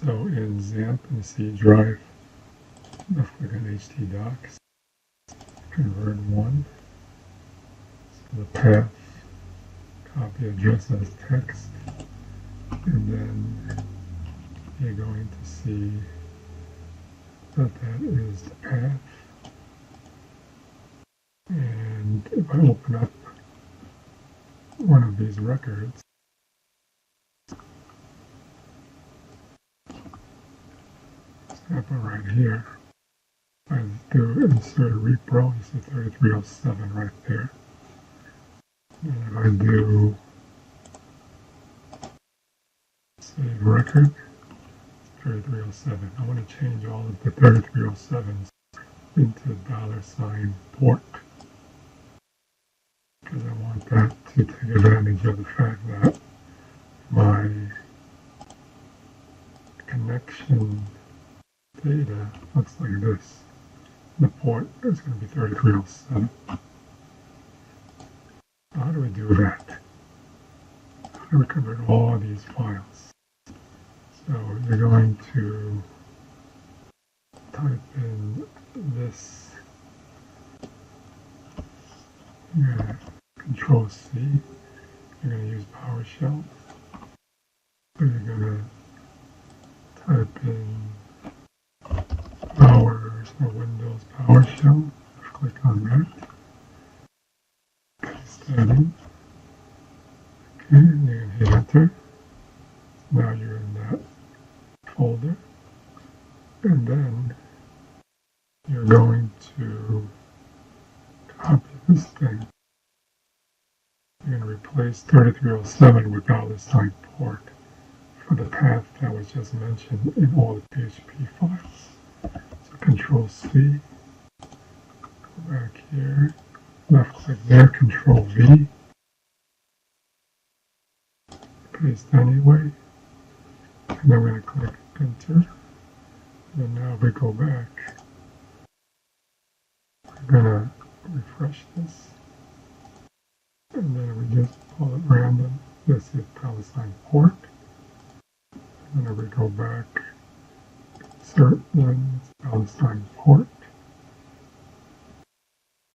So in XAMPP in the C drive, left click on htdocs, convert one, so the path, copy address as text, and then you're going to see that that is the path. And if I open up one of these records, example right here, I do insert repro, you see 3307 right there. And if I do save record, 3307, I want to change all of the 3307s into $port, because I want that to take advantage of the fact that my connection data looks like this. The port is going to be 3307. How do we do that? How do we convert all these files? So you're going to type in this, you're going to Control C, you're going to use PowerShell, so you're going to type in Windows PowerShell, click on that, paste that in, okay, and you're going to hit enter. Now you're in that folder, and then you're going to copy this thing. You're going to replace 3307 with $port for the path that was just mentioned in all the PHP files. So Control C, go back here, left click there, Control V, paste anyway, and then we're going to click enter. And now if we go back, we're going to refresh this, and then we just pull it random. This is $port. And then if we go back, insert, then it's $port.